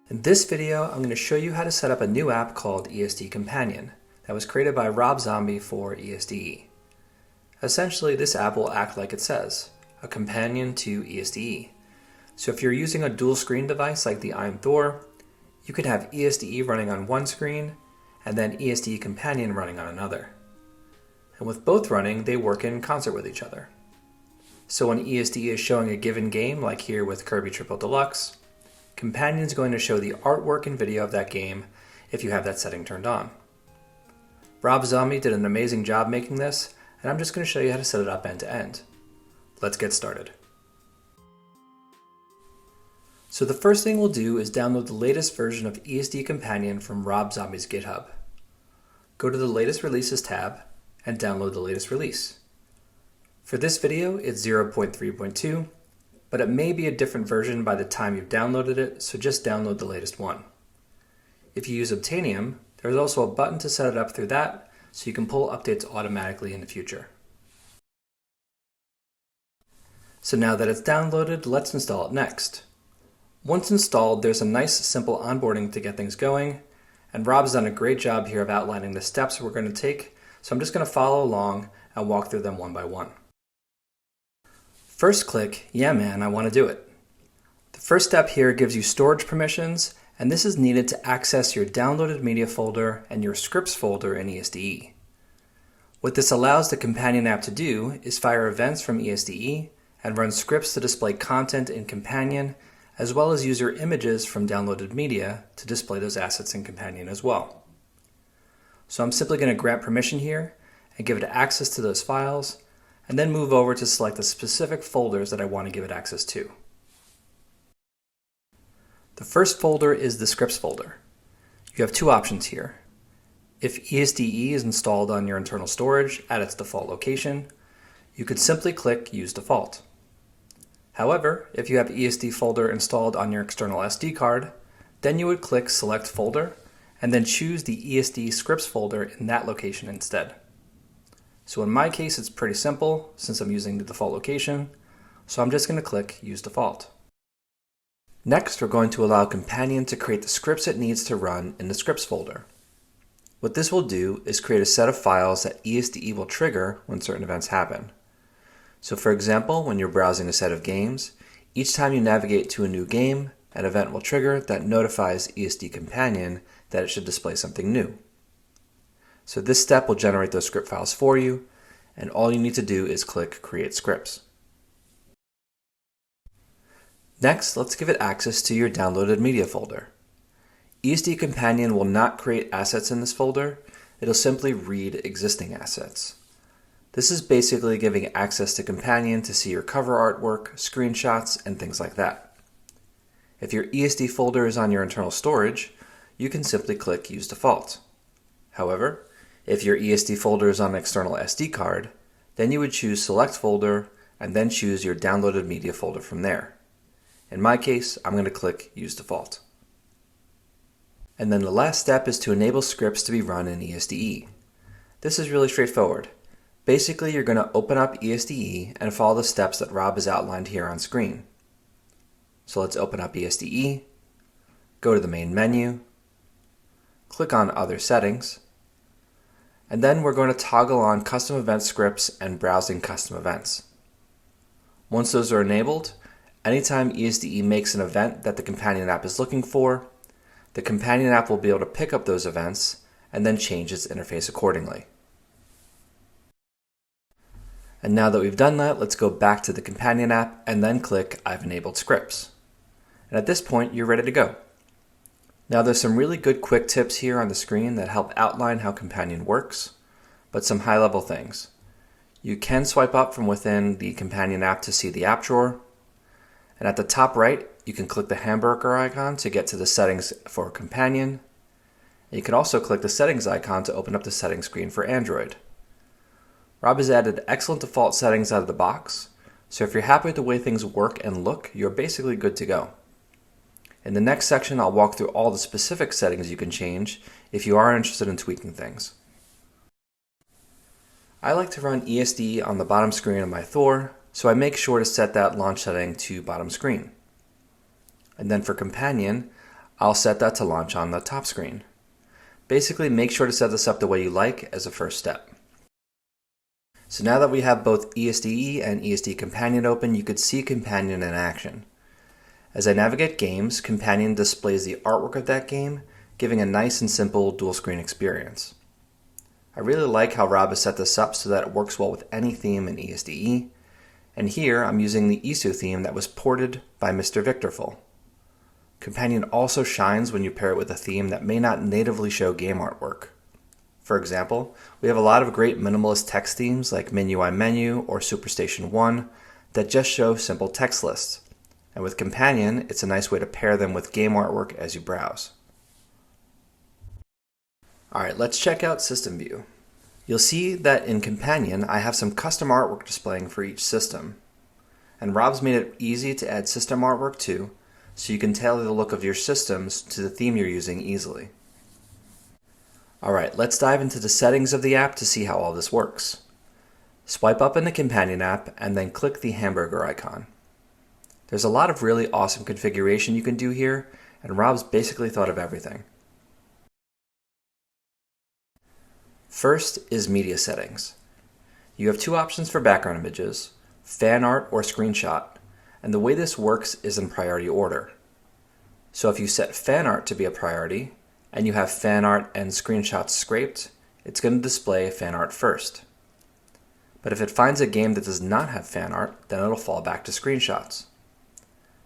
In this video, I'm going to show you how to set up a new app called ESDE Companion that was created by RobZombie for ESDE. Essentially, this app will act like it says, a companion to ESDE. So if you're using a dual screen device like the Ayn Thor, you could have ESDE running on one screen and then ESDE Companion running on another. And with both running, they work in concert with each other. So when ESDE is showing a given game, like here with Kirby Triple Deluxe, Companion is going to show the artwork and video of that game if you have that setting turned on. RobZombie did an amazing job making this, and I'm just going to show you how to set it up end to end. Let's get started. So the first thing we'll do is download the latest version of ESDE Companion from RobZombie's GitHub. Go to the Latest Releases tab and download the latest release. For this video, it's 0.3.2, but it may be a different version by the time you've downloaded it, so just download the latest one. If you use Obtainium, there's also a button to set it up through that, so you can pull updates automatically in the future. So now that it's downloaded, let's install it next. Once installed, there's a nice simple onboarding to get things going, and Rob's done a great job here of outlining the steps we're going to take, so I'm just going to follow along and walk through them one by one. First click, yeah man, I want to do it. The first step here gives you storage permissions, and this is needed to access your downloaded media folder and your scripts folder in ESDE. What this allows the companion app to do is fire events from ESDE and run scripts to display content in Companion, as well as use your images from downloaded media to display those assets in Companion as well. So I'm simply going to grant permission here and give it access to those files, and then move over to select the specific folders that I want to give it access to. The first folder is the scripts folder. You have two options here. If ESDE is installed on your internal storage at its default location, you could simply click Use Default. However, if you have ESDE folder installed on your external SD card, then you would click Select Folder and then choose the ESDE scripts folder in that location instead. So in my case, it's pretty simple since I'm using the default location, so I'm just going to click Use Default. Next, we're going to allow Companion to create the scripts it needs to run in the scripts folder. What this will do is create a set of files that ESDE will trigger when certain events happen. So for example, when you're browsing a set of games, each time you navigate to a new game, an event will trigger that notifies ESDE Companion that it should display something new. So this step will generate those script files for you, and all you need to do is click Create Scripts. Next, let's give it access to your downloaded media folder. ESDE Companion will not create assets in this folder, it'll simply read existing assets. This is basically giving access to Companion to see your cover artwork, screenshots, and things like that. If your ESDE folder is on your internal storage, you can simply click Use Default. However, if your ESDE folder is on an external SD card, then you would choose Select Folder and then choose your downloaded media folder from there. In my case, I'm going to click Use Default. And then the last step is to enable scripts to be run in ESDE. This is really straightforward. Basically, you're going to open up ESDE and follow the steps that Rob has outlined here on screen. So let's open up ESDE, go to the main menu, click on Other Settings, and then we're going to toggle on Custom Event Scripts and Browsing Custom Events. Once those are enabled, anytime ESDE makes an event that the Companion app is looking for, the Companion app will be able to pick up those events and then change its interface accordingly. And now that we've done that, let's go back to the Companion app and then click I've enabled scripts. And at this point, you're ready to go. Now there's some really good quick tips here on the screen that help outline how Companion works, but some high-level things. You can swipe up from within the Companion app to see the app drawer, and at the top right, you can click the hamburger icon to get to the settings for Companion. And you can also click the settings icon to open up the settings screen for Android. Rob has added excellent default settings out of the box, so if you're happy with the way things work and look, you're basically good to go. In the next section, I'll walk through all the specific settings you can change if you are interested in tweaking things. I like to run ESDE on the bottom screen of my Thor, so I make sure to set that launch setting to bottom screen. And then for Companion, I'll set that to launch on the top screen. Basically, make sure to set this up the way you like as a first step. So now that we have both ESDE and ESDE Companion open, you could see Companion in action. As I navigate games, Companion displays the artwork of that game, giving a nice and simple dual screen experience. I really like how Rob has set this up so that it works well with any theme in ESDE, and here I'm using the ESO theme that was ported by Mr. Victorful. Companion also shines when you pair it with a theme that may not natively show game artwork. For example, we have a lot of great minimalist text themes like MinUI Menu or Superstation 1 that just show simple text lists. And with Companion, it's a nice way to pair them with game artwork as you browse. Alright, let's check out System View. You'll see that in Companion, I have some custom artwork displaying for each system. And Rob's made it easy to add system artwork too, so you can tailor the look of your systems to the theme you're using easily. Alright, let's dive into the settings of the app to see how all this works. Swipe up in the Companion app and then click the hamburger icon. There's a lot of really awesome configuration you can do here, and Rob's basically thought of everything. First is media settings. You have two options for background images, fan art or screenshot, and the way this works is in priority order. So if you set fan art to be a priority, and you have fan art and screenshots scraped, it's going to display fan art first. But if it finds a game that does not have fan art, then it'll fall back to screenshots.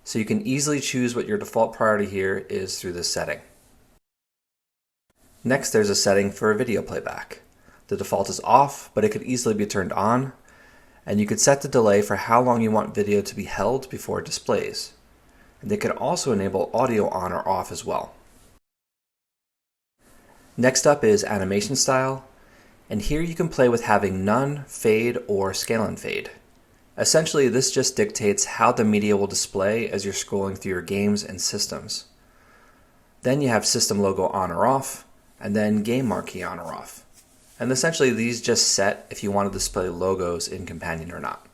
So you can easily choose what your default priority here is through this setting. Next, there's a setting for video playback. The default is off, but it could easily be turned on, and you could set the delay for how long you want video to be held before it displays. And they can also enable audio on or off as well. Next up is animation style, and here you can play with having none, fade, or scale and fade. Essentially, this just dictates how the media will display as you're scrolling through your games and systems. Then you have system logo on or off, and then game marquee on or off. And essentially these just set if you want to display logos in Companion or not.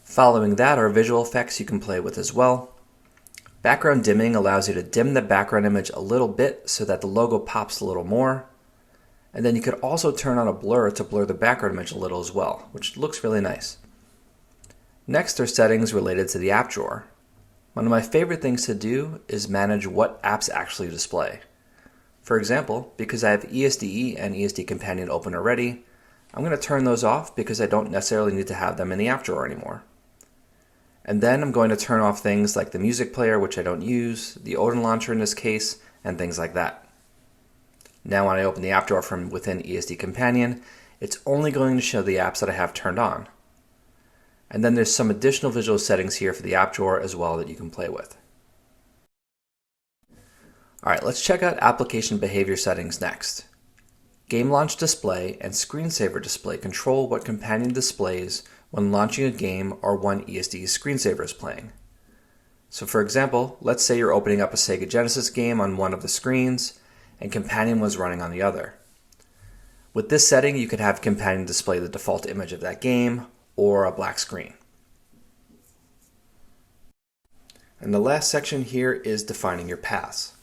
Following that are visual effects you can play with as well. Background dimming allows you to dim the background image a little bit so that the logo pops a little more. And then you could also turn on a blur to blur the background image a little as well, which looks really nice. Next are settings related to the app drawer. One of my favorite things to do is manage what apps actually display. For example, because I have ESDE and ESDE Companion open already, I'm going to turn those off because I don't necessarily need to have them in the app drawer anymore. And then I'm going to turn off things like the music player, which I don't use, the Odin launcher in this case, and things like that. Now when I open the app drawer from within ESDE Companion, it's only going to show the apps that I have turned on. And then there's some additional visual settings here for the app drawer as well that you can play with. Alright, let's check out application behavior settings next. Game launch display and screensaver display control what Companion displays when launching a game or when ESDE screensaver is playing. So for example, let's say you're opening up a Sega Genesis game on one of the screens and Companion was running on the other. With this setting, you could have Companion display the default image of that game or a black screen. And the last section here is defining your paths.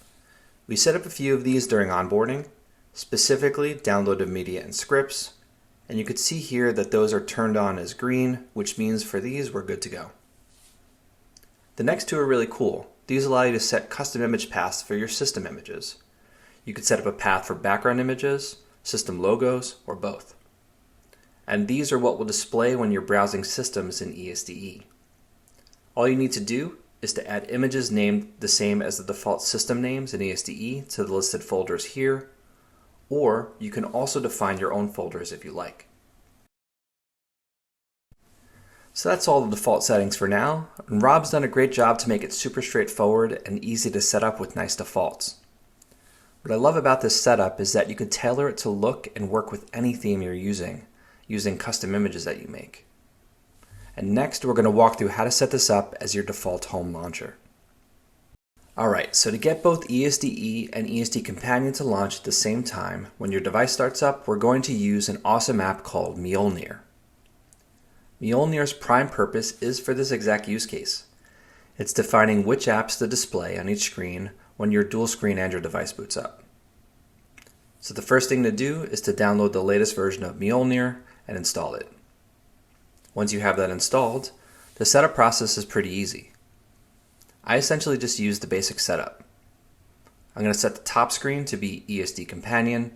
We set up a few of these during onboarding, specifically downloaded media and scripts, and you could see here that those are turned on as green, which means for these we're good to go. The next two are really cool. These allow you to set custom image paths for your system images. You could set up a path for background images, system logos, or both. And these are what will display when you're browsing systems in ESDE. All you need to do is to add images named the same as the default system names in ESDE to the listed folders here, or you can also define your own folders if you like. So that's all the default settings for now, and Rob's done a great job to make it super straightforward and easy to set up with nice defaults. What I love about this setup is that you can tailor it to look and work with any theme you're using custom images that you make. And next we're going to walk through how to set this up as your default home launcher. Alright, so to get both ESDE and ESDE Companion to launch at the same time, when your device starts up, we're going to use an awesome app called Mjolnir. Mjolnir's prime purpose is for this exact use case. It's defining which apps to display on each screen when your dual screen Android device boots up. So the first thing to do is to download the latest version of Mjolnir and install it. Once you have that installed, the setup process is pretty easy. I essentially just use the basic setup. I'm going to set the top screen to be ESD Companion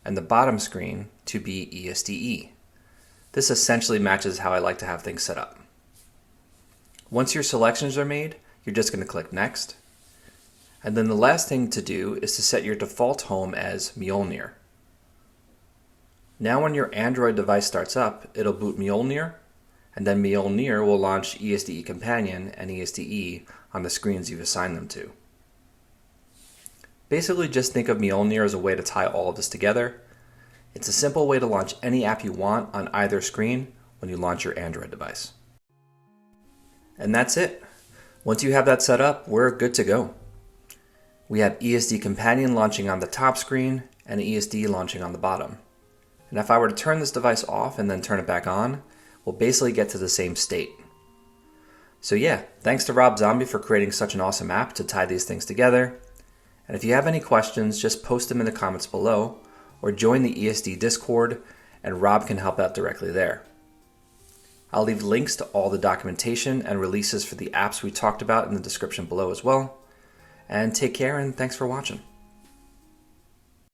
and the bottom screen to be ESDE. This essentially matches how I like to have things set up. Once your selections are made, you're just going to click Next. And then the last thing to do is to set your default home as Mjolnir. Now when your Android device starts up, it'll boot Mjolnir, and then Mjolnir will launch ESDE Companion and ESDE on the screens you've assigned them to. Basically just think of Mjolnir as a way to tie all of this together. It's a simple way to launch any app you want on either screen when you launch your Android device. And that's it. Once you have that set up, we're good to go. We have ESD Companion launching on the top screen and ESD launching on the bottom. And if I were to turn this device off and then turn it back on, we'll basically get to the same state. So yeah, thanks to RobZombie for creating such an awesome app to tie these things together. And if you have any questions, just post them in the comments below or join the ESD Discord and Rob can help out directly there. I'll leave links to all the documentation and releases for the apps we talked about in the description below as well. And take care and thanks for watching.